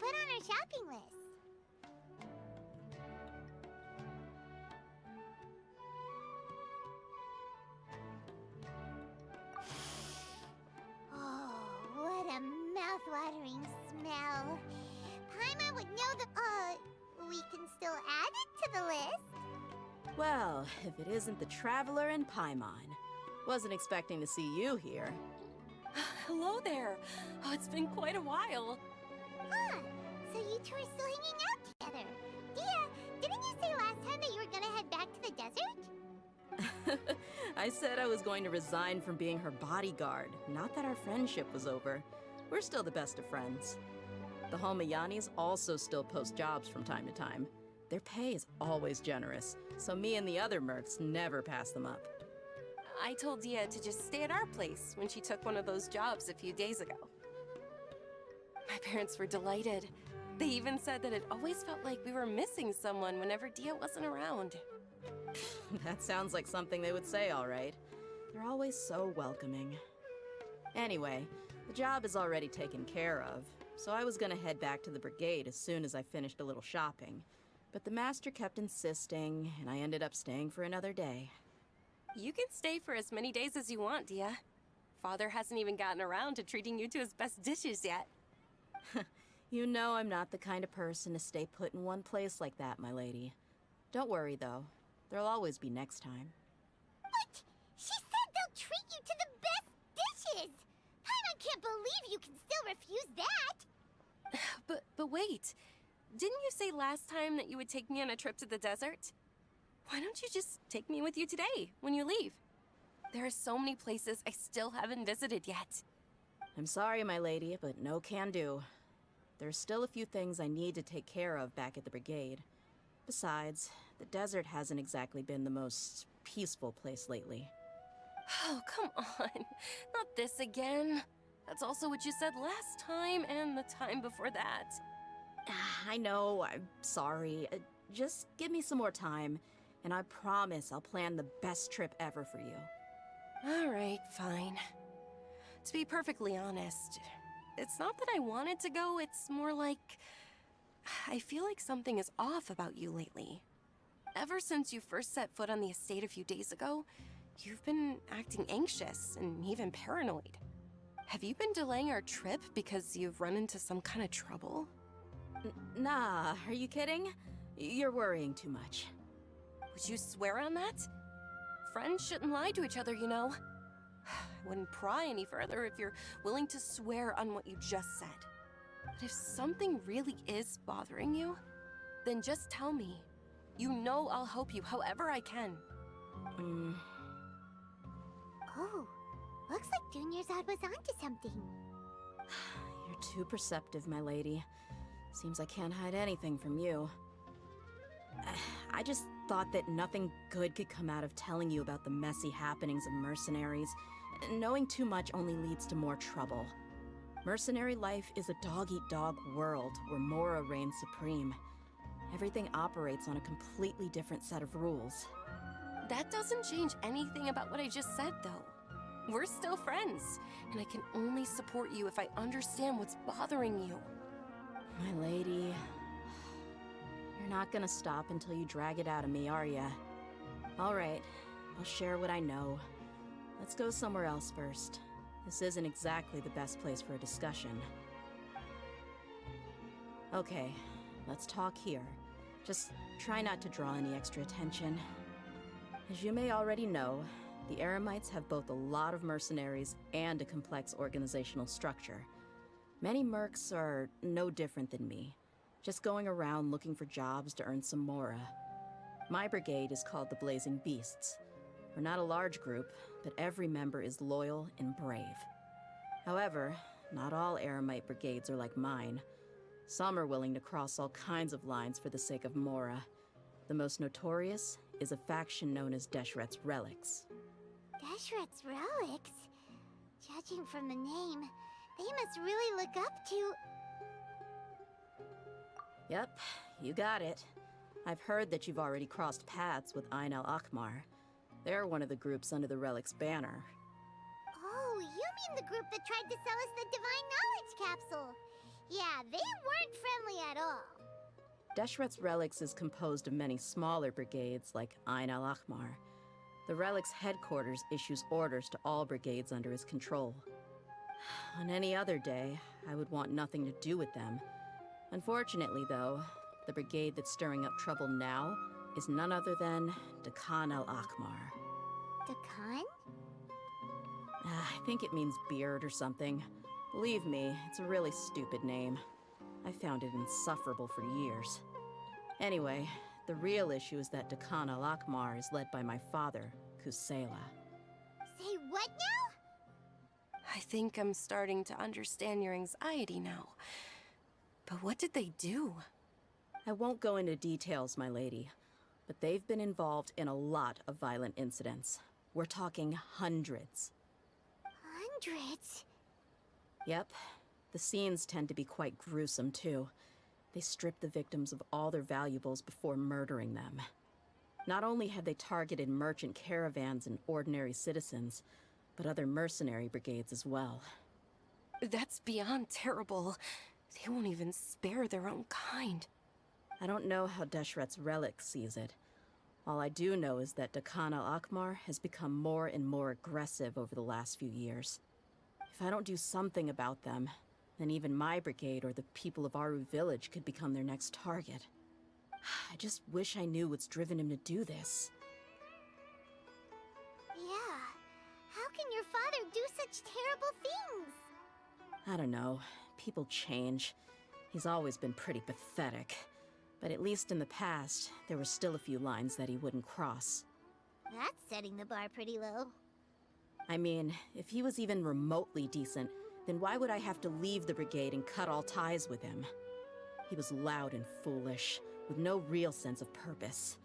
put on our shopping list? Oh, what a mouth-watering smell. Paimon would know that, we can still add it to the list. Well, if it isn't the Traveler and Paimon. Wasn't expecting to see you here. Hello there. Oh, it's been quite a while. Huh, so you two are still hanging out together. Dia, didn't you say last time that you were gonna head back to the desert? I said I was going to resign from being her bodyguard, not that our friendship was over. We're still the best of friends. The Holmayanis also still post jobs from time to time. Their pay is always generous, so me and the other mercs never pass them up. I told Dia to just stay at our place when she took one of those jobs a few days ago. My parents were delighted. They even said that it always felt like we were missing someone whenever Dia wasn't around. That sounds like something they would say, all right. They're always so welcoming. Anyway, the job is already taken care of, so I was gonna head back to the brigade as soon as I finished a little shopping. But the master kept insisting, and I ended up staying for another day. You can stay for as many days as you want, Dia. Father hasn't even gotten around to treating you to his best dishes yet. You know I'm not the kind of person to stay put in one place like that, my lady. Don't worry, though. There'll always be next time. What? She said they'll treat you to the best dishes! Paimon can't believe you can still refuse that! But wait. Didn't you say last time that you would take me on a trip to the desert? Why don't you just take me with you today, when you leave? There are so many places I still haven't visited yet. I'm sorry, my lady, but no can do. There's still a few things I need to take care of back at the brigade. Besides, the desert hasn't exactly been the most peaceful place lately. Oh, come on. Not this again. That's also what you said last time and the time before that. I know, I'm sorry. Just give me some more time, and I promise I'll plan the best trip ever for you. All right, fine. To be perfectly honest, it's not that I wanted to go, it's more like... I feel like something is off about you lately. Ever since you first set foot on the estate a few days ago, you've been acting anxious and even paranoid. Have you been delaying our trip because you've run into some kind of trouble? Nah, are you kidding? You're worrying too much. Would you swear on that? Friends shouldn't lie to each other, you know. I wouldn't pry any further if you're willing to swear on what you just said. But if something really is bothering you, then just tell me. You know I'll help you however I can. Oh, looks like Junior's was onto something. You're too perceptive, my lady. Seems I can't hide anything from you. I just thought that nothing good could come out of telling you about the messy happenings of mercenaries. Knowing too much only leads to more trouble. Mercenary life is a dog-eat-dog world where Mora reigns supreme. Everything operates on a completely different set of rules. That doesn't change anything about what I just said, though. We're still friends, and I can only support you if I understand what's bothering you. My lady... You're not gonna stop until you drag it out of me, are ya? All right, I'll share what I know. Let's go somewhere else first. This isn't exactly the best place for a discussion. Okay, let's talk here. Just try not to draw any extra attention. As you may already know, the Eremites have both a lot of mercenaries and a complex organizational structure. Many mercs are no different than me, just going around looking for jobs to earn some mora. My brigade is called the Blazing Beasts. We're not a large group, but every member is loyal and brave. However, not all Eremite brigades are like mine. Some are willing to cross all kinds of lines for the sake of mora. The most notorious is a faction known as Deshret's Relics. Deshret's Relics? Judging from the name, they must really look up to... Yep, you got it. I've heard that you've already crossed paths with Ain al-Akmar. They're one of the groups under the Relic's banner. Oh, you mean the group that tried to sell us the Divine Knowledge Capsule? Yeah, they weren't friendly at all. Deshret's relics is composed of many smaller brigades, like Ain al-Ahmar. The relic's headquarters issues orders to all brigades under his control. On any other day, I would want nothing to do with them. Unfortunately, though, the brigade that's stirring up trouble now is none other than Dakan al-Ahmar. Dakan? I think it means beard or something. Believe me, it's a really stupid name. I found it insufferable for years. Anyway, the real issue is that Dakan al-Ahmar is led by my father, Kusela. Say what now? I think I'm starting to understand your anxiety now. But what did they do? I won't go into details, my lady, but they've been involved in a lot of violent incidents. We're talking hundreds. Hundreds? Yep. The scenes tend to be quite gruesome, too. They strip the victims of all their valuables before murdering them. Not only have they targeted merchant caravans and ordinary citizens, but other mercenary brigades as well. That's beyond terrible. They won't even spare their own kind. I don't know how Deshret's relic sees it. All I do know is that Dakan al-Ahmar has become more and more aggressive over the last few years. If I don't do something about them, then even my brigade or the people of Aru village could become their next target. I just wish I knew what's driven him to do this. Yeah. How can your father do such terrible things? I don't know. People change. He's always been pretty pathetic. But at least in the past, there were still a few lines that he wouldn't cross. That's setting the bar pretty low. I mean, if he was even remotely decent, then why would I have to leave the brigade and cut all ties with him? He was loud and foolish, with no real sense of purpose.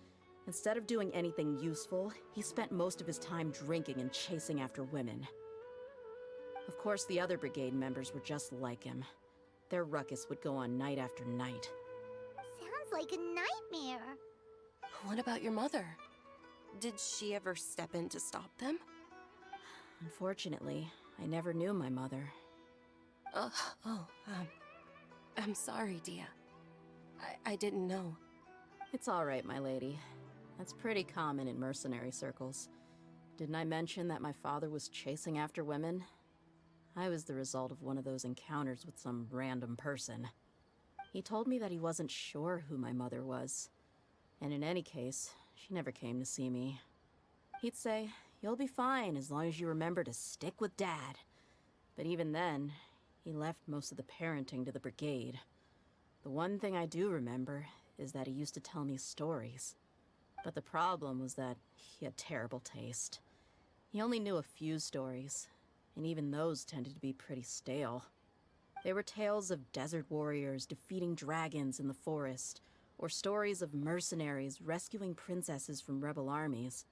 Instead of doing anything useful, he spent most of his time drinking and chasing after women. Of course, the other brigade members were just like him. Their ruckus would go on night after night. Sounds like a nightmare. What about your mother? Did she ever step in to stop them? Unfortunately, I never knew my mother. I'm sorry, Dia. I didn't know. It's all right, my lady. That's pretty common in mercenary circles. Didn't I mention that my father was chasing after women? I was the result of one of those encounters with some random person. He told me that he wasn't sure who my mother was. And in any case, she never came to see me. He'd say, "You'll be fine as long as you remember to stick with Dad." But even then, he left most of the parenting to the brigade. The one thing I do remember is that he used to tell me stories. But the problem was that he had terrible taste. He only knew a few stories, and even those tended to be pretty stale. They were tales of desert warriors defeating dragons in the forest, or stories of mercenaries rescuing princesses from rebel armies.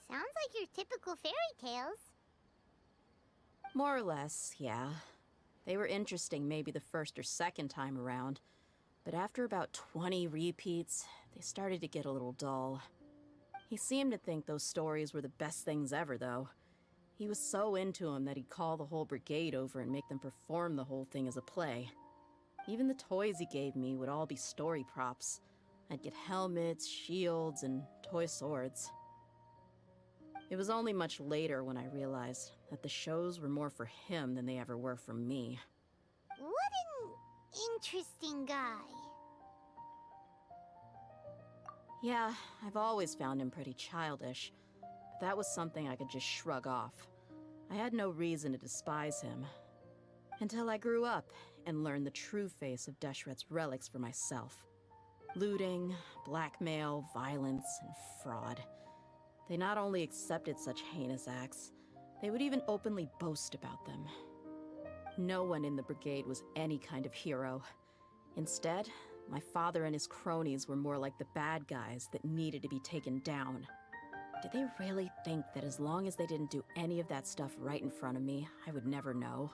Sounds like your typical fairy tales. More or less, yeah. They were interesting maybe the first or second time around, but after about 20 repeats, they started to get a little dull. He seemed to think those stories were the best things ever, though. He was so into them that he'd call the whole brigade over and make them perform the whole thing as a play. Even the toys he gave me would all be story props. I'd get helmets, shields, and toy swords. It was only much later when I realized that the shows were more for him than they ever were for me. What an interesting guy. Yeah, I've always found him pretty childish, but that was something I could just shrug off. I had no reason to despise him. Until I grew up and learned the true face of Deshret's relics for myself. Looting, blackmail, violence, and fraud. They not only accepted such heinous acts, they would even openly boast about them. No one in the brigade was any kind of hero. Instead, my father and his cronies were more like the bad guys that needed to be taken down. Did they really think that as long as they didn't do any of that stuff right in front of me, I would never know?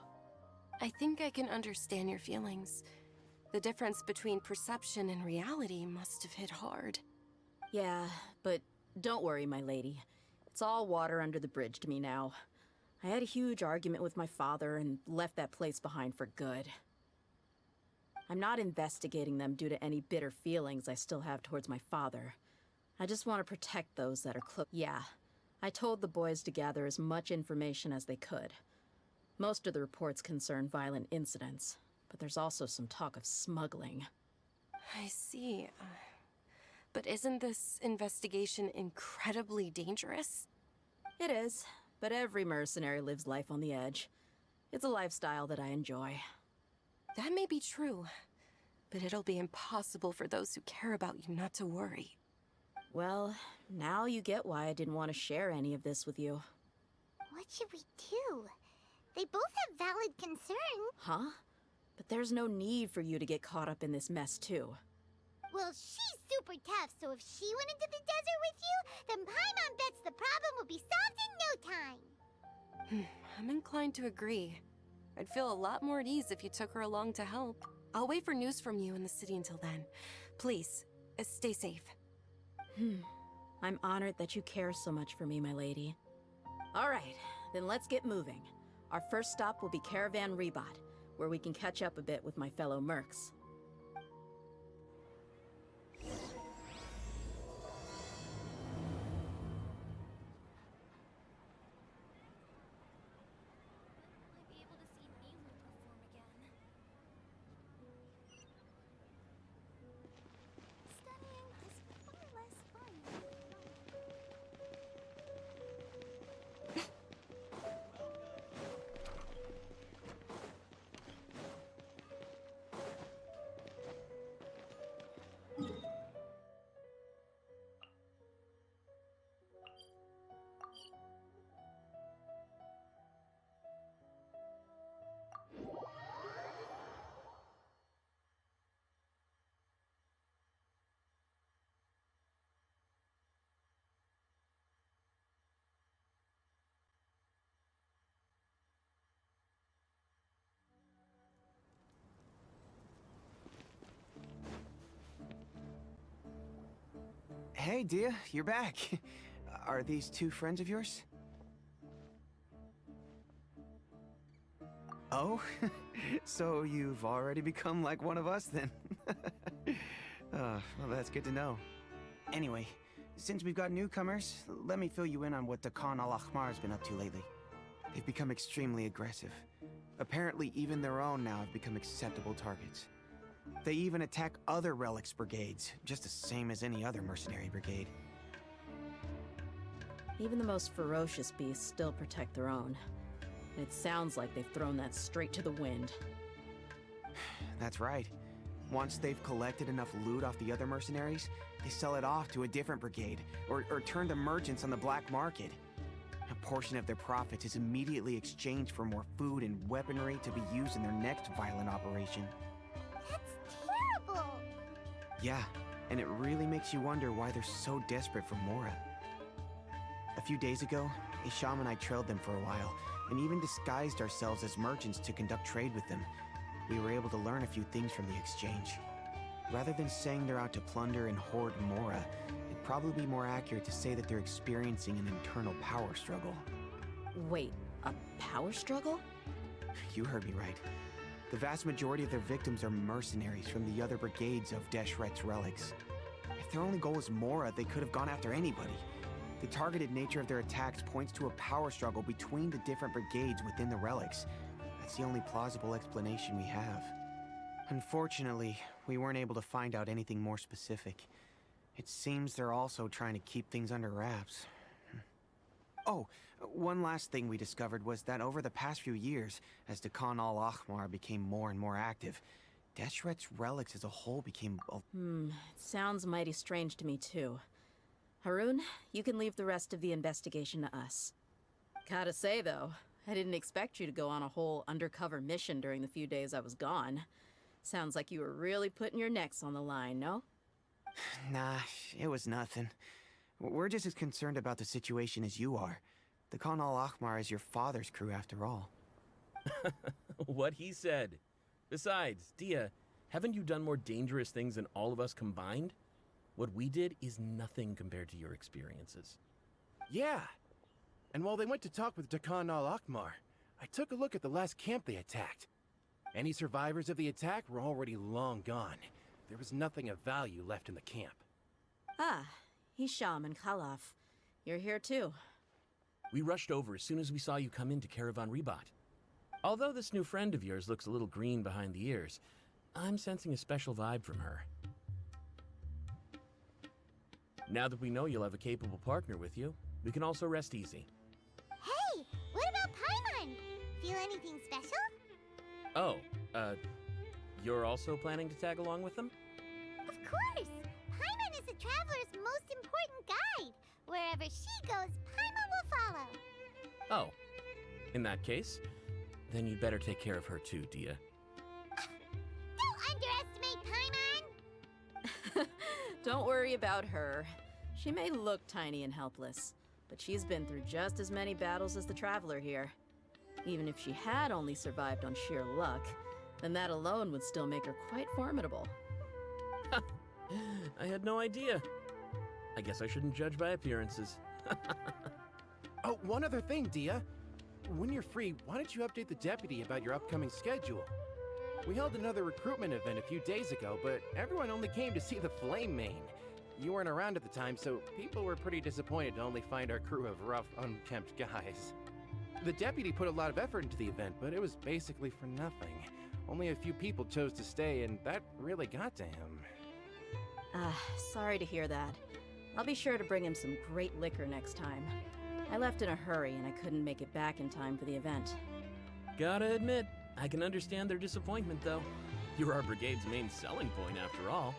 I think I can understand your feelings. The difference between perception and reality must have hit hard. Yeah, but don't worry, my lady. It's all water under the bridge to me now. I had a huge argument with my father and left that place behind for good. I'm not investigating them due to any bitter feelings I still have towards my father. I just want to protect those that are close. Yeah, I told the boys to gather as much information as they could. Most of the reports concern violent incidents, but there's also some talk of smuggling. I see. But isn't this investigation incredibly dangerous? It is, but every mercenary lives life on the edge. It's a lifestyle that I enjoy. That may be true, but it'll be impossible for those who care about you not to worry. Well, now you get why I didn't want to share any of this with you. What should we do? They both have valid concern. Huh? But there's no need for you to get caught up in this mess, too. Well, she's super tough, so if she went into the desert with you, then Paimon bets the problem will be solved in no time. I'm inclined to agree. I'd feel a lot more at ease if you took her along to help. I'll wait for news from you in the city until then. Please, stay safe. I'm honored that you care so much for me, my lady. All right, then let's get moving. Our first stop will be Caravan Rebot, where we can catch up a bit with my fellow mercs. Hey, Dia, you're back. Are these two friends of yours? Oh, so you've already become like one of us then? Well, that's good to know. Anyway, since we've got newcomers, let me fill you in on what Dakan al-Ahmar has been up to lately. They've become extremely aggressive. Apparently, even their own now have become acceptable targets. They even attack other relics brigades, just the same as any other mercenary brigade. Even the most ferocious beasts still protect their own. It sounds like they've thrown that straight to the wind. That's right. Once they've collected enough loot off the other mercenaries, they sell it off to a different brigade, or turn to merchants on the black market. A portion of their profits is immediately exchanged for more food and weaponry to be used in their next violent operation. That's terrible. Yeah, and it really makes you wonder why they're so desperate for Mora. A few days ago, Isham and I trailed them for a while, and even disguised ourselves as merchants to conduct trade with them. We were able to learn a few things from the exchange. Rather than saying they're out to plunder and hoard Mora, it'd probably be more accurate to say that they're experiencing an internal power struggle. Wait, a power struggle? You heard me right. The vast majority of their victims are mercenaries from the other brigades of Deshret's relics. If their only goal is Mora, they could have gone after anybody. The targeted nature of their attacks points to a power struggle between the different brigades within the relics. That's the only plausible explanation we have. Unfortunately, we weren't able to find out anything more specific. It seems they're also trying to keep things under wraps. Oh, one last thing we discovered was that over the past few years, as Dakan al-Ahmar became more and more active, Deshret's relics as a whole became... It sounds mighty strange to me too. Harun, you can leave the rest of the investigation to us. Gotta say though, I didn't expect you to go on a whole undercover mission during the few days I was gone. Sounds like you were really putting your necks on the line, no? Nah, it was nothing. We're just as concerned about the situation as you are. The Khan al-Ahmar is your father's crew after all. What he said. Besides, Dia, haven't you done more dangerous things than all of us combined? What we did is nothing compared to your experiences. Yeah. And while they went to talk with Dakan al-Ahmar, I took a look at the last camp they attacked. Any survivors of the attack were already long gone. There was nothing of value left in the camp. Ah, Hisham and Khalaf. You're here too. We rushed over as soon as we saw you come into Caravan Rebat. Although this new friend of yours looks a little green behind the ears, I'm sensing a special vibe from her. Now that we know you'll have a capable partner with you, we can also rest easy. Hey, what about Paimon? Feel anything special? Oh, you're also planning to tag along with them? Of course! Paimon is the traveler's most important guide. Wherever she goes, Paimon will follow. Oh, in that case, then you'd better take care of her too, Dia. Don't underestimate Paimon! Don't worry about her. She may look tiny and helpless, but she's been through just as many battles as the traveler here. Even if she had only survived on sheer luck, then that alone would still make her quite formidable. I had no idea. I guess I shouldn't judge by appearances. Oh, one other thing, Dia. When you're free, why don't you update the deputy about your upcoming schedule? We held another recruitment event a few days ago, but everyone only came to see the Flame Mane. You weren't around at the time, so people were pretty disappointed to only find our crew of rough, unkempt guys. The deputy put a lot of effort into the event, but it was basically for nothing. Only a few people chose to stay, and that really got to him. Sorry to hear that. I'll be sure to bring him some great liquor next time. I left in a hurry and I couldn't make it back in time for the event. Gotta admit, I can understand their disappointment, though. You're our brigade's main selling point, after all.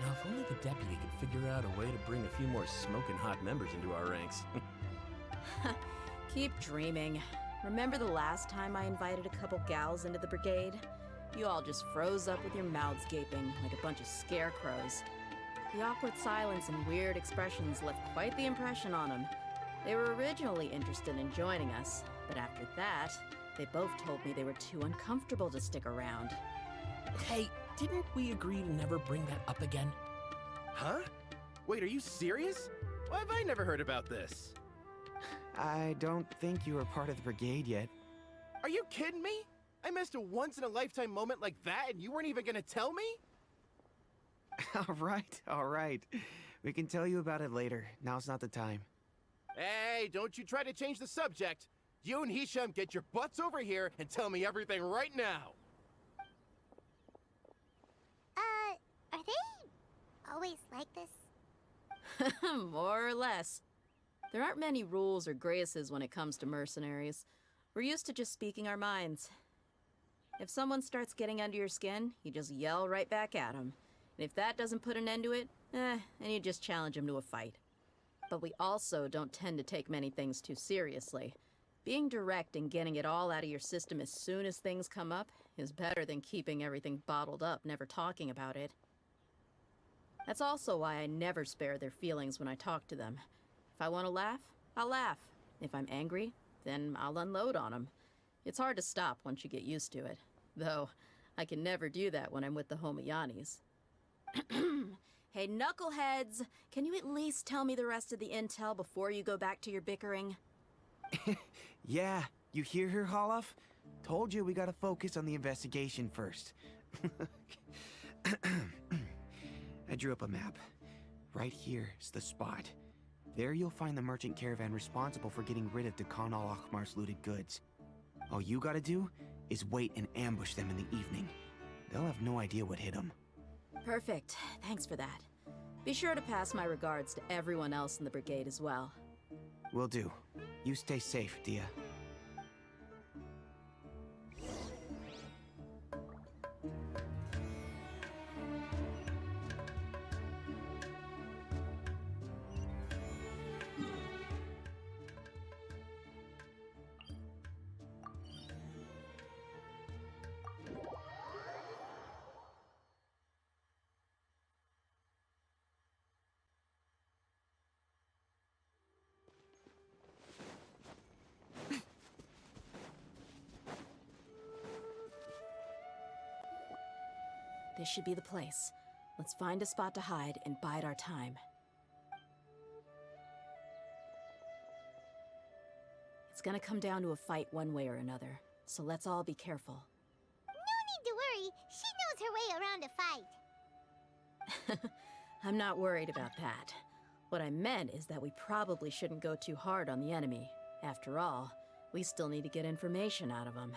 Now, if only the deputy could figure out a way to bring a few more smoking hot members into our ranks. Keep dreaming. Remember the last time I invited a couple gals into the brigade? You all just froze up with your mouths gaping like a bunch of scarecrows. The awkward silence and weird expressions left quite the impression on them. They were originally interested in joining us, but after that, they both told me they were too uncomfortable to stick around. Hey, didn't we agree to never bring that up again? Huh? Wait, are you serious? Why have I never heard about this? I don't think you were part of the brigade yet. Are you kidding me? I missed a once-in-a-lifetime moment like that and you weren't even gonna tell me? All right. We can tell you about it later. Now's not the time. Hey, don't you try to change the subject. You and Hisham get your butts over here and tell me everything right now. Are they always like this? More or less. There aren't many rules or graces when it comes to mercenaries. We're used to just speaking our minds. If someone starts getting under your skin, you just yell right back at them. And if that doesn't put an end to it, then you just challenge them to a fight. But we also don't tend to take many things too seriously. Being direct and getting it all out of your system as soon as things come up is better than keeping everything bottled up, never talking about it. That's also why I never spare their feelings when I talk to them. If I want to laugh, I'll laugh. If I'm angry, then I'll unload on them. It's hard to stop once you get used to it. Though, I can never do that when I'm with the Homayanis. Hey, knuckleheads! Can you at least tell me the rest of the intel before you go back to your bickering? Yeah, you hear her, Holloff? Told you we gotta focus on the investigation first. I drew up a map. Right here is the spot. There you'll find the merchant caravan responsible for getting rid of Dakan al-Akhmar's looted goods. All you gotta do is wait and ambush them in the evening. They'll have no idea what hit them. Perfect. Thanks for that. Be sure to pass my regards to everyone else in the brigade as well. Will do. You stay safe, Dia. This should be the place. Let's find a spot to hide and bide our time. It's gonna come down to a fight one way or another, so let's all be careful. No I'm not worried about that. What I meant is that we probably shouldn't go too hard on the enemy. After all, we still need to get information out of them.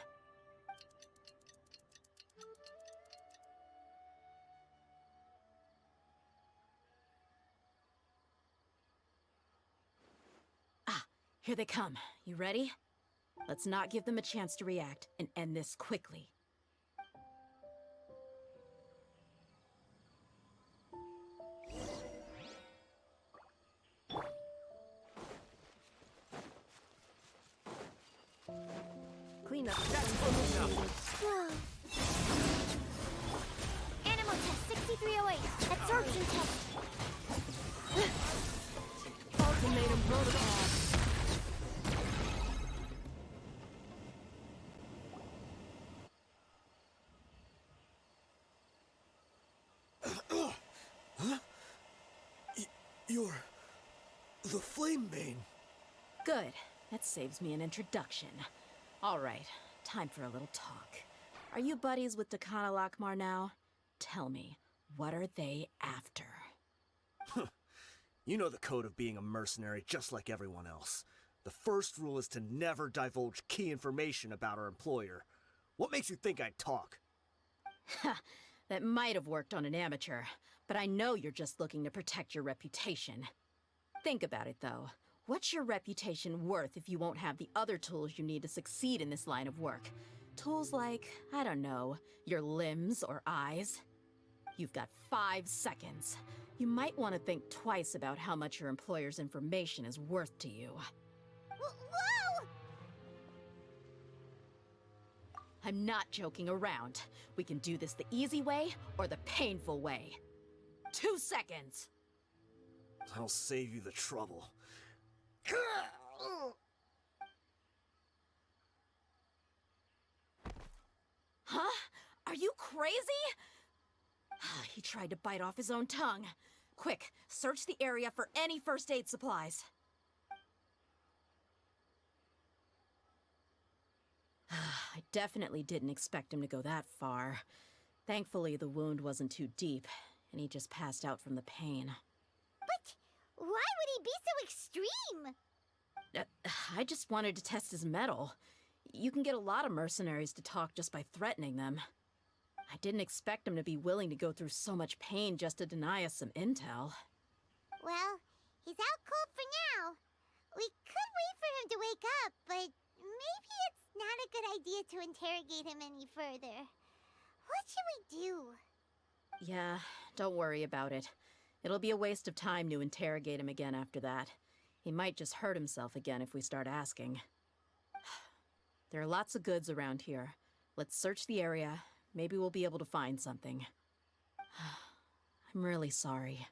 Ah, here they come. You ready? Let's not give them a chance to react and end this quickly. Clean up. Whoa. Animal test 6308. Absorption test. Ultimatum protocol. You're the Flame Bane. Good. That saves me an introduction. All right, time for a little talk. Are you buddies with Dakana Lakmar now? Tell me, what are they after? You know the code of being a mercenary just like everyone else. The first rule is to never divulge key information about our employer. What makes you think I'd talk? Ha, that might have worked on an amateur, but I know you're just looking to protect your reputation. Think about it, though. What's your reputation worth if you won't have the other tools you need to succeed in this line of work? Tools like, I don't know, your limbs or eyes? You've got 5 seconds. You might want to think twice about how much your employer's information is worth to you. Whoa! I'm not joking around. We can do this the easy way or the painful way. 2 seconds! I'll save you the trouble. Huh? Are you crazy? He tried to bite off his own tongue. Quick, search the area for any first aid supplies. I definitely didn't expect him to go that far. Thankfully, the wound wasn't too deep, and he just passed out from the pain. But why would he be so extreme? I just wanted to test his mettle. You can get a lot of mercenaries to talk just by threatening them. I didn't expect him to be willing to go through so much pain just to deny us some intel. Well, he's out cold for now. We could wait for him to wake up, but maybe it's not a good idea to interrogate him any further. What should we do? Yeah, don't worry about it. It'll be a waste of time to interrogate him again after that. He might just hurt himself again if we start asking. There are lots of goods around here. Let's search the area. Maybe we'll be able to find something. I'm really sorry.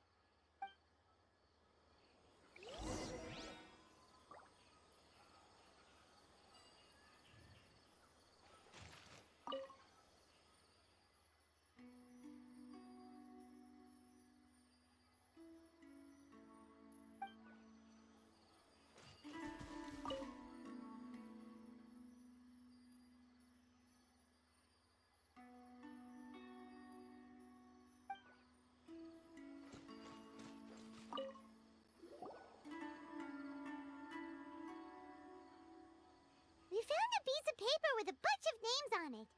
We found a piece of paper with a bunch of names on it.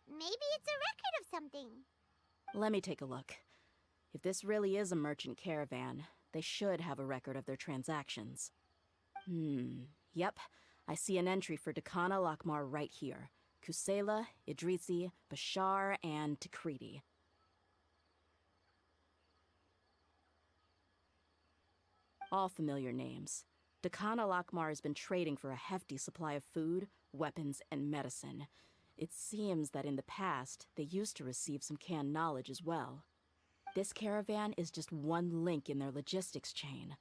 Maybe it's a record of something. Let me take a look. If this really is a merchant caravan, they should have a record of their transactions. Yep. I see an entry for Dakana Lakmar right here. Kusela, Idrisi, Bashar, and Takriti. All familiar names. Dakana Lakmar has been trading for a hefty supply of food, weapons, and medicine. It seems that in the past, they used to receive some canned knowledge as well. This caravan is just one link in their logistics chain.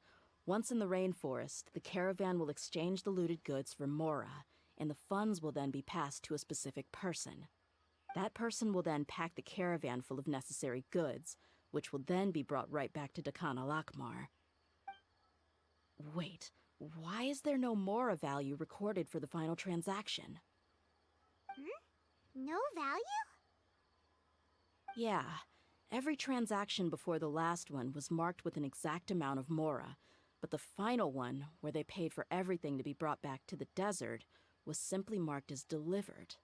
Once in the rainforest, the caravan will exchange the looted goods for mora, and the funds will then be passed to a specific person. That person will then pack the caravan full of necessary goods, which will then be brought right back to Dakana Lakmar. Wait, why is there no mora value recorded for the final transaction? No value? Yeah, Every transaction before the last one was marked with an exact amount of mora, but the final one, where they paid for everything to be brought back to the desert, was simply marked as delivered.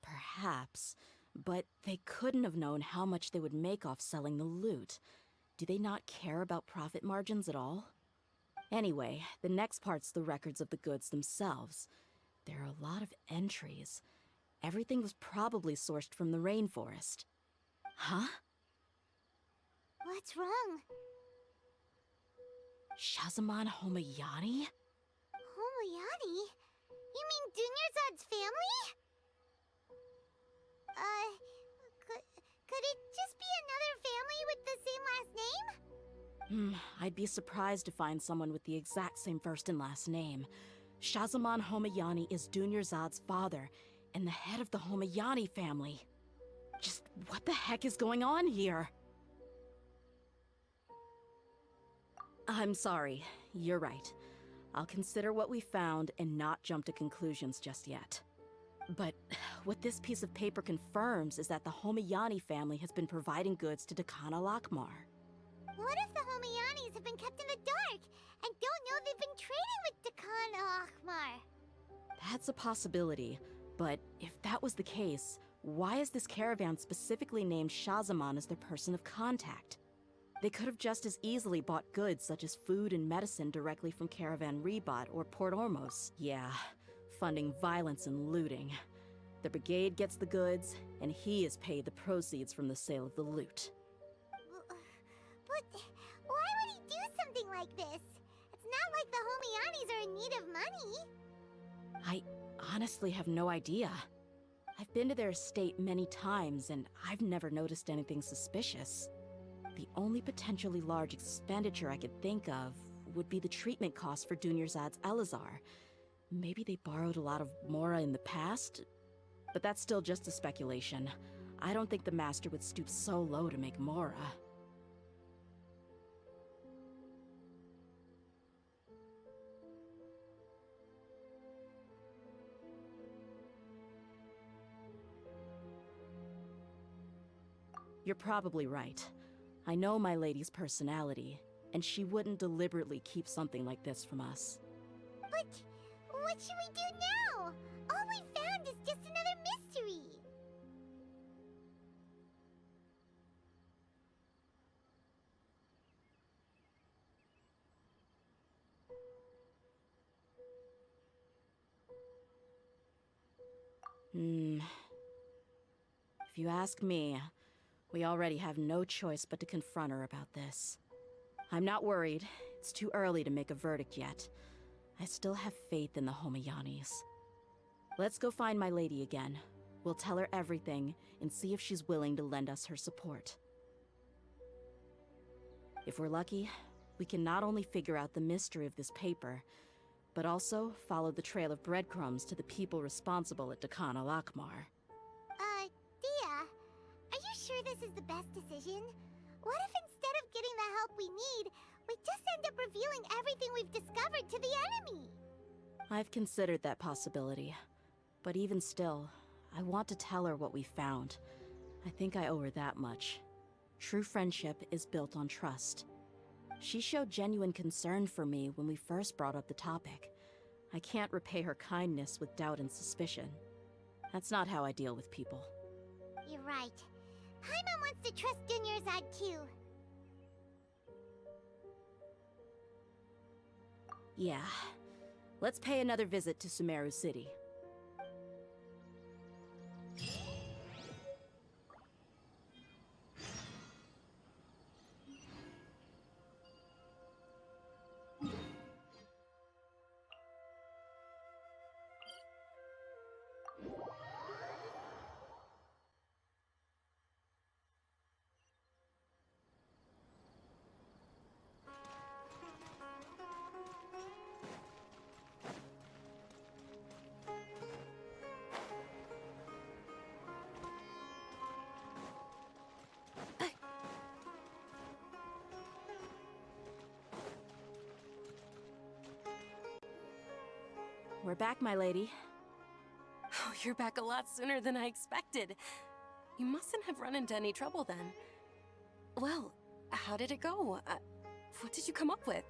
Perhaps. But they couldn't have known how much they would make off selling the loot. Do they not care about profit margins at all? Anyway, the next part's the records of the goods themselves. There are a lot of entries. Everything was probably sourced from the rainforest. Huh? What's wrong? Shazamon Homayani? Homayani? You mean Dunyarzad's family? Could it just be another family with the same last name? I'd be surprised to find someone with the exact same first and last name. Shazamon Homayani is Dunyarzad's father, and the head of the Homayani family. Just what the heck is going on here? I'm sorry, you're right. I'll consider what we found and not jump to conclusions just yet. But what this piece of paper confirms is that the Homayani family has been providing goods to Dakana Lakmar. What if the Homayanis have been kept in the dark and don't know they've been trading with Dakana Lakmar? That's a possibility, but if that was the case, why is this caravan specifically named Shazamon as their person of contact? They could have just as easily bought goods such as food and medicine directly from Caravan Ribat or Port Ormos. Yeah, funding violence and looting. The brigade gets the goods, and he is paid the proceeds from the sale of the loot. But why would he do something like this? It's not like the Homayanis are in need of money. I honestly have no idea. I've been to their estate many times, and I've never noticed anything suspicious. The only potentially large expenditure I could think of would be the treatment costs for Dunyarzad's Elazar. Maybe they borrowed a lot of mora in the past? But that's still just a speculation. I don't think the master would stoop so low to make mora. You're probably right. I know my lady's personality, and she wouldn't deliberately keep something like this from us. But what should we do now? All we found is just another mystery. If you ask me, we already have no choice but to confront her about this. I'm not worried. It's too early to make a verdict yet. I still have faith in the Homayanis. Let's go find my lady again. We'll tell her everything and see if she's willing to lend us her support. If we're lucky, we can not only figure out the mystery of this paper, but also follow the trail of breadcrumbs to the people responsible at Dakana Lakmar. Dia, are you sure this is the best decision? What if instead of getting the help we need, we just end up revealing everything we've discovered to the enemy? I've considered that possibility. But even still, I want to tell her what we found. I think I owe her that much. True friendship is built on trust. She showed genuine concern for me when we first brought up the topic. I can't repay her kindness with doubt and suspicion. That's not how I deal with people. You're right. Paimon wants to trust Dunyarzad too. Yeah. Let's pay another visit to Sumeru City. We're back, my lady. Oh, You're back a lot sooner than I expected. You mustn't have run into any trouble then. Well, how did it go? What did you come up with?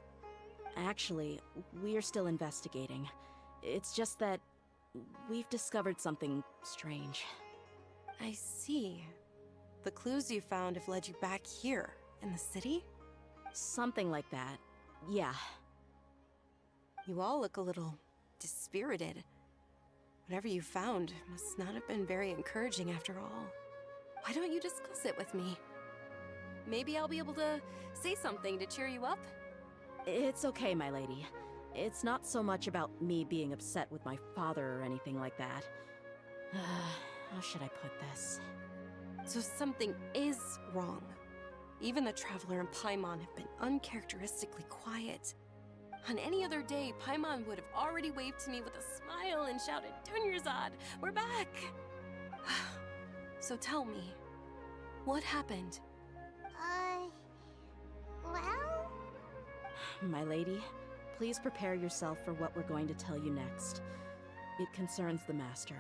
Actually, we're still investigating. It's just that we've discovered something strange. I see. The clues you found have led you back here, in the city? Something like that. Yeah. You all look a little dispirited. Whatever you found must not have been very encouraging after all. Why don't you discuss it with me? Maybe I'll be able to say something to cheer you up? It's okay, my lady. It's not so much about me being upset with my father or anything like that. How should I put this? So something is wrong. Even the Traveler and Paimon have been uncharacteristically quiet. On any other day, Paimon would have already waved to me with a smile and shouted, "Dunyarzad, we're back!" So tell me, what happened? Well? My lady, please prepare yourself for what we're going to tell you next. It concerns the Master.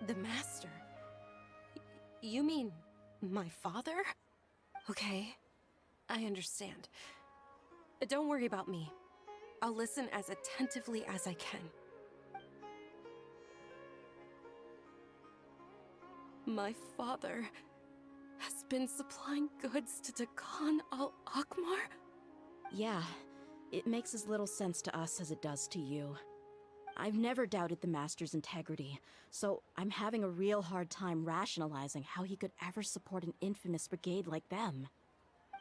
The Master? You mean my father? Okay, I understand. Don't worry about me. I'll listen as attentively as I can. My father has been supplying goods to Dakan al-Akmar? Yeah, it makes as little sense to us as it does to you. I've never doubted the Master's integrity, so I'm having a real hard time rationalizing how he could ever support an infamous brigade like them.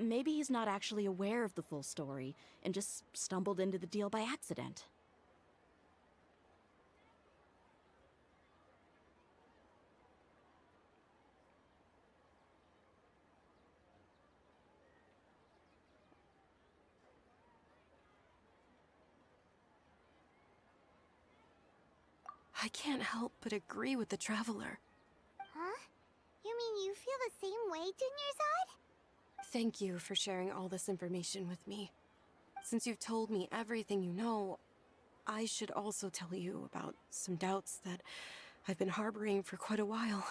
Maybe he's not actually aware of the full story and just stumbled into the deal by accident. I can't help but agree with the Traveler. Huh? You mean you feel the same way, Dunyarzad? Thank you for sharing all this information with me. Since you've told me everything you know, I should also tell you about some doubts that I've been harboring for quite a while.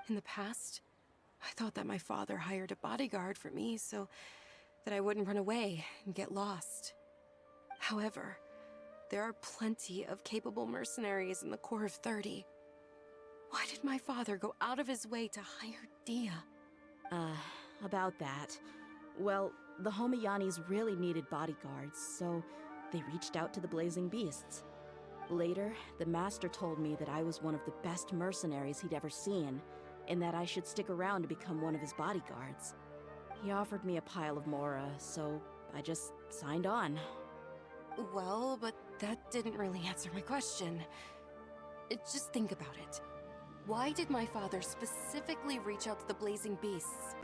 In the past, I thought that my father hired a bodyguard for me so that I wouldn't run away and get lost. However, there are plenty of capable mercenaries in the Corps of 30. Why did my father go out of his way to hire Dia? About that. Well, the Homayanis really needed bodyguards, so they reached out to the Blazing Beasts. Later, the Master told me that I was one of the best mercenaries he'd ever seen, and that I should stick around to become one of his bodyguards. He offered me a pile of Mora, so I just signed on. Well, but that didn't really answer my question. Just think about it. Why did my father specifically reach out to the Blazing Beasts?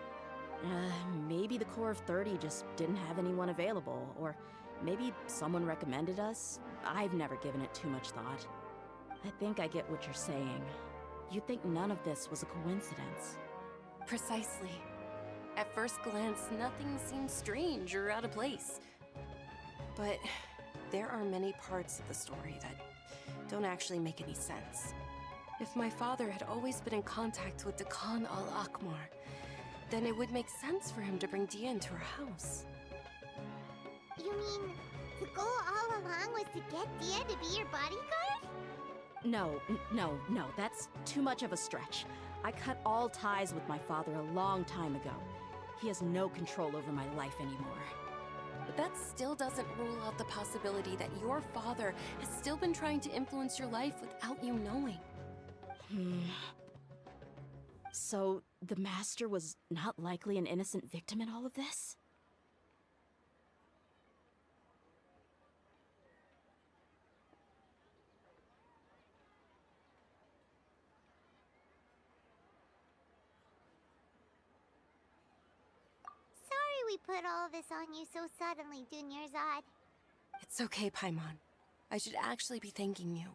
Maybe the Corps of 30 just didn't have anyone available, or maybe someone recommended us. I've never given it too much thought. I think I get what you're saying. You think none of this was a coincidence. Precisely. At first glance, nothing seems strange or out of place. But there are many parts of the story that don't actually make any sense. If my father had always been in contact with Dakan al-Akmar, then it would make sense for him to bring Dia into our house. You mean the goal all along was to get Dia to be your bodyguard? No, that's too much of a stretch. I cut all ties with my father a long time ago. He has no control over my life anymore. But that still doesn't rule out the possibility that your father has still been trying to influence your life without you knowing. So, the Master was not likely an innocent victim in all of this? Sorry we put all this on you so suddenly, Dunyarzad. It's okay, Paimon. I should actually be thanking you.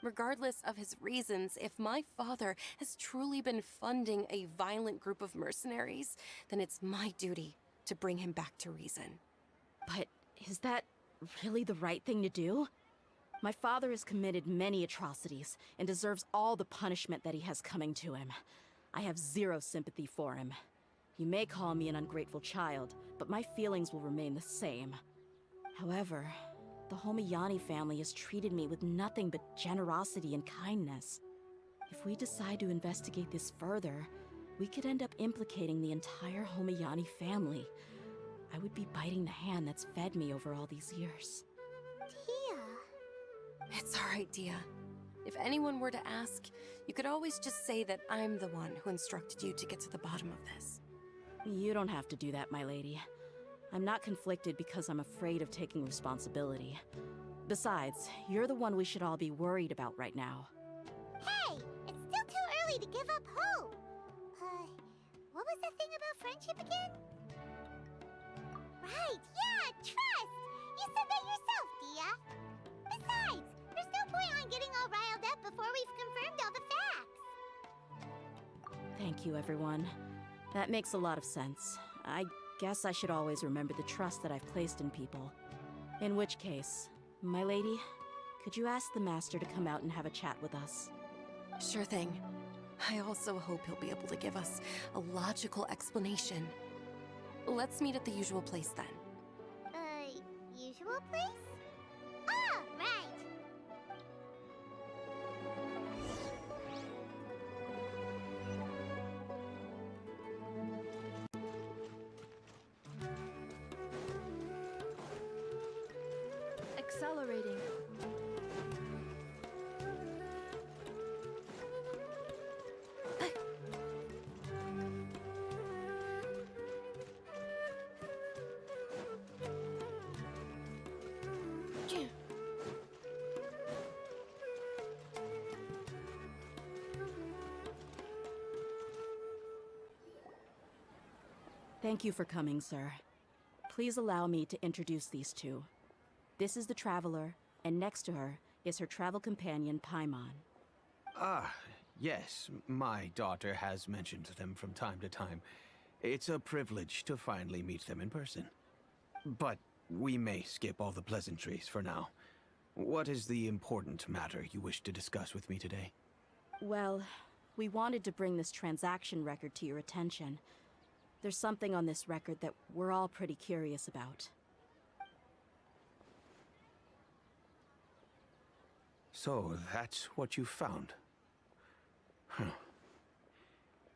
Regardless of his reasons, if my father has truly been funding a violent group of mercenaries, then it's my duty to bring him back to reason. But is that really the right thing to do? My father has committed many atrocities and deserves all the punishment that he has coming to him. I have zero sympathy for him. You may call me an ungrateful child, but my feelings will remain the same. However, the Homayani family has treated me with nothing but generosity and kindness. If we decide to investigate this further, we could end up implicating the entire Homayani family. I would be biting the hand that's fed me over all these years. Tia. It's alright, Dia. If anyone were to ask, you could always just say that I'm the one who instructed you to get to the bottom of this. You don't have to do that, my lady. I'm not conflicted because I'm afraid of taking responsibility. Besides, you're the one we should all be worried about right now. Hey, it's still too early to give up hope. What was that thing about friendship again? Right, yeah, trust! You said that yourself, Dia. Besides, there's no point on getting all riled up before we've confirmed all the facts. Thank you, everyone. That makes a lot of sense. I guess I should always remember the trust that I've placed in people. In which case, my lady, could you ask the Master to come out and have a chat with us? Sure thing. I also hope he'll be able to give us a logical explanation. Let's meet at the usual place then. Usual place? Ah, right. Accelerating. Thank you for coming, sir. Please allow me to introduce these two. This is the Traveler, and next to her is her travel companion, Paimon. Ah, yes. My daughter has mentioned them from time to time. It's a privilege to finally meet them in person. But we may skip all the pleasantries for now. What is the important matter you wish to discuss with me today? Well, we wanted to bring this transaction record to your attention. There's something on this record that we're all pretty curious about. So, that's what you found. Huh.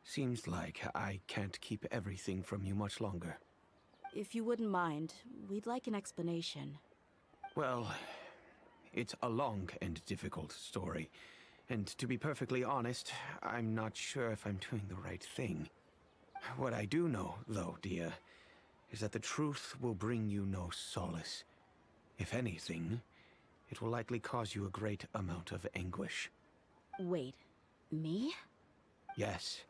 Seems like I can't keep everything from you much longer. If you wouldn't mind, we'd like an explanation. Well, it's a long and difficult story. And to be perfectly honest, I'm not sure if I'm doing the right thing. What I do know, though, Dia, is that the truth will bring you no solace. If anything, it will likely cause you a great amount of anguish. Wait, me? Yes.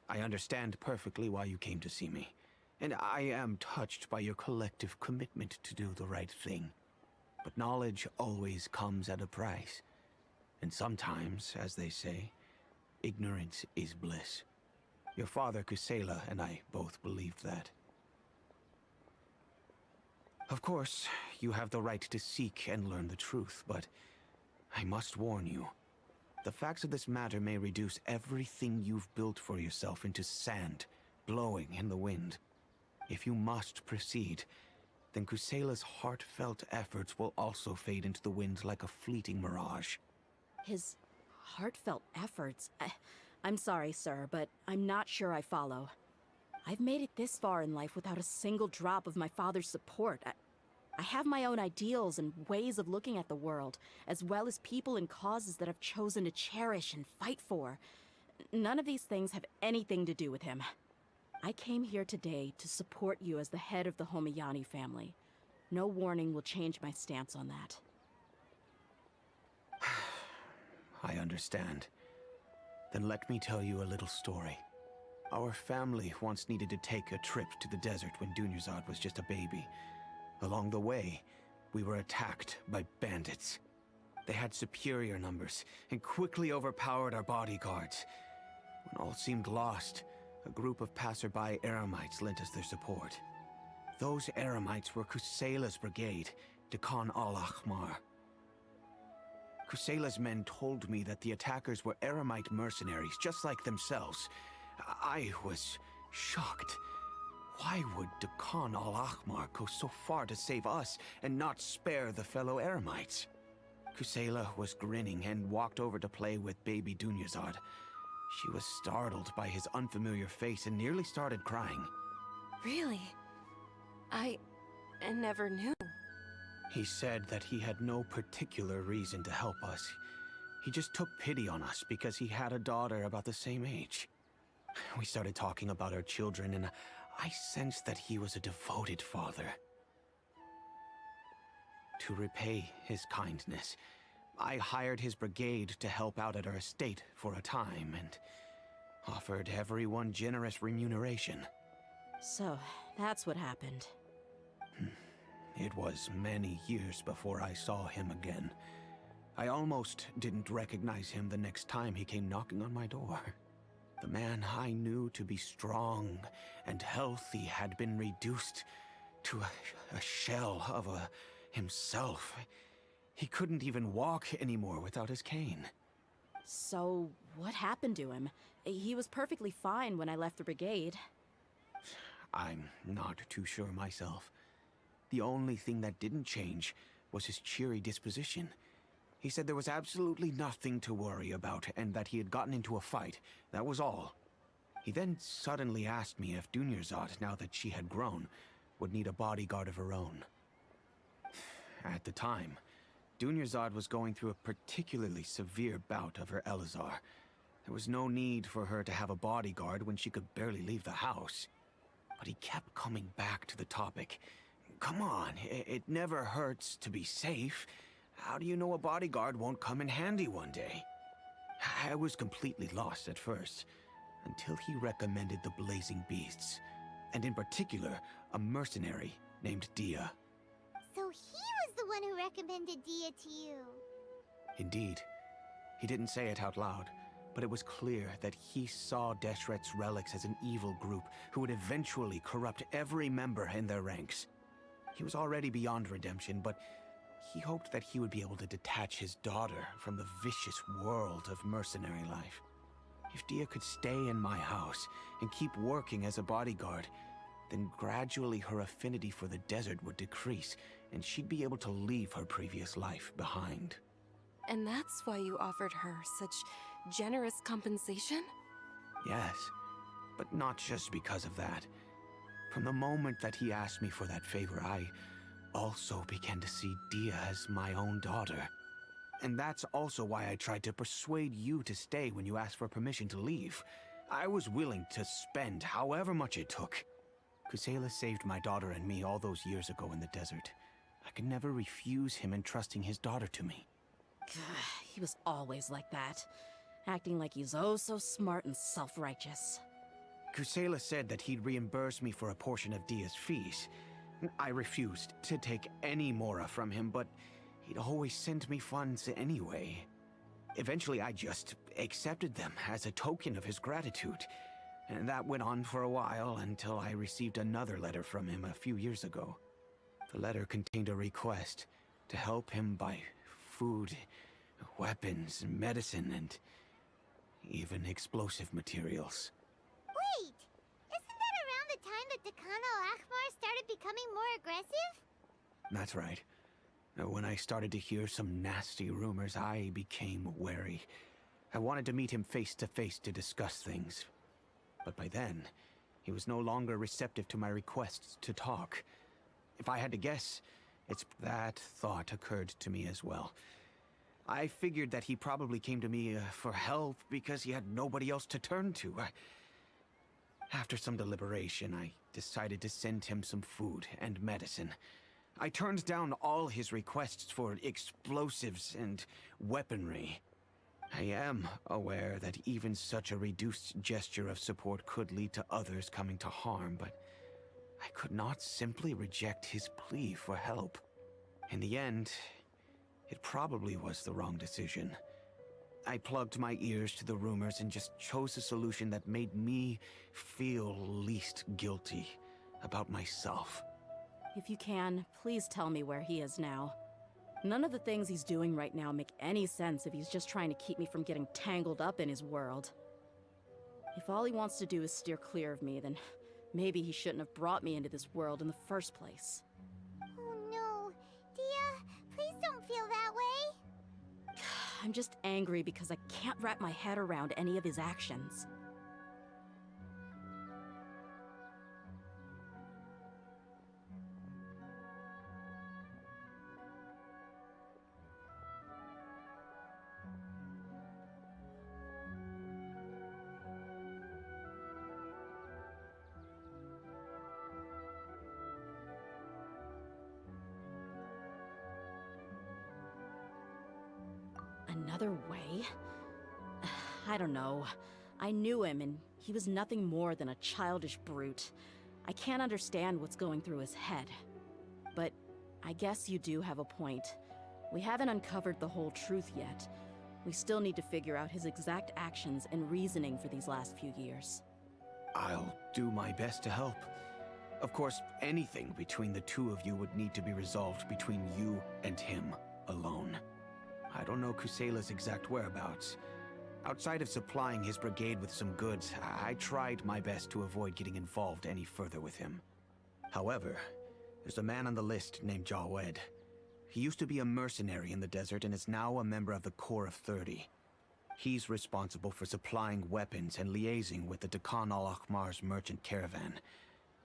I understand perfectly why you came to see me. And I am touched by your collective commitment to do the right thing. But knowledge always comes at a price. And sometimes, as they say, ignorance is bliss. Your father, Kusela, and I both believed that. Of course, you have the right to seek and learn the truth, but I must warn you. The facts of this matter may reduce everything you've built for yourself into sand, blowing in the wind. If you must proceed, then Kusela's heartfelt efforts will also fade into the wind like a fleeting mirage. His heartfelt efforts? I'm sorry, sir, but I'm not sure I follow. I've made it this far in life without a single drop of my father's support. I have my own ideals and ways of looking at the world, as well as people and causes that I've chosen to cherish and fight for. None of these things have anything to do with him. I came here today to support you as the head of the Homayani family. No warning will change my stance on that. I understand. Then let me tell you a little story. Our family once needed to take a trip to the desert when Dunyarzad was just a baby. Along the way, we were attacked by bandits. They had superior numbers and quickly overpowered our bodyguards. When all seemed lost, a group of passerby Eremites lent us their support. Those Eremites were Kusela's brigade, Dekan al-Ahmar. Kusela's men told me that the attackers were Eremite mercenaries, just like themselves. I was shocked. Why would Dakan al-Ahmar go so far to save us and not spare the fellow Eremites? Kusela was grinning and walked over to play with baby Dunyarzad. She was startled by his unfamiliar face and nearly started crying. Really? I never knew. He said that he had no particular reason to help us. He just took pity on us because he had a daughter about the same age. We started talking about our children, and I sensed that he was a devoted father. To repay his kindness, I hired his brigade to help out at our estate for a time, and offered everyone generous remuneration. So, that's what happened. It was many years before I saw him again. I almost didn't recognize him the next time he came knocking on my door. The man I knew to be strong and healthy had been reduced to a shell of himself. He couldn't even walk anymore without his cane. So, what happened to him? He was perfectly fine when I left the brigade. I'm not too sure myself. The only thing that didn't change was his cheery disposition. He said there was absolutely nothing to worry about and that he had gotten into a fight. That was all. He then suddenly asked me if Dunyarzad, now that she had grown, would need a bodyguard of her own. At the time, Dunyarzad was going through a particularly severe bout of her Elazar. There was no need for her to have a bodyguard when she could barely leave the house. But he kept coming back to the topic. Come on, it never hurts to be safe. How do you know a bodyguard won't come in handy one day? I was completely lost at first, until he recommended the Blazing Beasts, and in particular, a mercenary named Dia. So he was the one who recommended Dia to you. Indeed. He didn't say it out loud, but it was clear that he saw Deshret's relics as an evil group who would eventually corrupt every member in their ranks. He was already beyond redemption, but he hoped that he would be able to detach his daughter from the vicious world of mercenary life. If Dia could stay in my house and keep working as a bodyguard, then gradually her affinity for the desert would decrease, and she'd be able to leave her previous life behind. And that's why you offered her such generous compensation? Yes, but not just because of that. From the moment that he asked me for that favor, I also began to see Dia as my own daughter. And that's also why I tried to persuade you to stay when you asked for permission to leave. I was willing to spend however much it took. Kusela saved my daughter and me all those years ago in the desert. I could never refuse him entrusting his daughter to me. He was always like that, acting like he's oh so smart and self-righteous. Kusela said that he'd reimburse me for a portion of Dia's fees. I refused to take any mora from him, but he'd always sent me funds anyway. Eventually, I just accepted them as a token of his gratitude. And that went on for a while until I received another letter from him a few years ago. The letter contained a request to help him buy food, weapons, medicine, and even explosive materials. Wait! Isn't that around the time that Dakan al-Ahmar started becoming more aggressive? That's right. When I started to hear some nasty rumors, I became wary. I wanted to meet him face to face to discuss things. But by then, he was no longer receptive to my requests to talk. If I had to guess, it's that thought occurred to me as well. I figured that he probably came to me for help because he had nobody else to turn to. After some deliberation, I decided to send him some food and medicine. I turned down all his requests for explosives and weaponry. I am aware that even such a reduced gesture of support could lead to others coming to harm, but I could not simply reject his plea for help. In the end, it probably was the wrong decision. I plugged my ears to the rumors and just chose a solution that made me feel least guilty about myself. If you can, please tell me where he is now. None of the things he's doing right now make any sense if he's just trying to keep me from getting tangled up in his world. If all he wants to do is steer clear of me, then maybe he shouldn't have brought me into this world in the first place. Oh no. Dia, please don't feel that way. I'm just angry because I can't wrap my head around any of his actions. Another way? I don't know. I knew him, and he was nothing more than a childish brute. I can't understand what's going through his head. But I guess you do have a point. We haven't uncovered the whole truth yet. We still need to figure out his exact actions and reasoning for these last few years. I'll do my best to help. Of course, anything between the two of you would need to be resolved between you and him alone. I don't know Kusela's exact whereabouts. Outside of supplying his brigade with some goods, I tried my best to avoid getting involved any further with him. However, there's a man on the list named Jawed. He used to be a mercenary in the desert and is now a member of the Corps of 30. He's responsible for supplying weapons and liaising with the Dakan al-Akhmar's merchant caravan.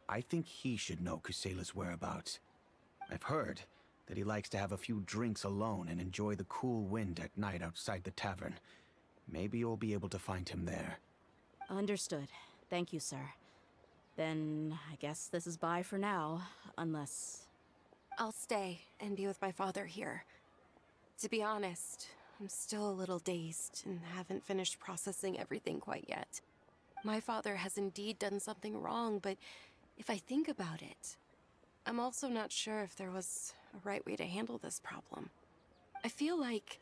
I think he should know Kusela's whereabouts. I've heard that he likes to have a few drinks alone and enjoy the cool wind at night outside the tavern. Maybe you'll be able to find him there. Understood. Thank you, sir. Then I guess this is bye for now, unless... I'll stay and be with my father here. To be honest, I'm still a little dazed and haven't finished processing everything quite yet. My father has indeed done something wrong, but if I think about it, I'm also not sure if there was a right way to handle this problem. I feel like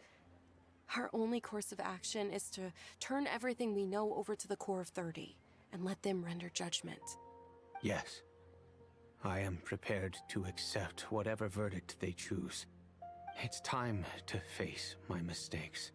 our only course of action is to turn everything we know over to the Corps of 30 and let them render judgment. Yes. I am prepared to accept whatever verdict they choose. It's time to face my mistakes.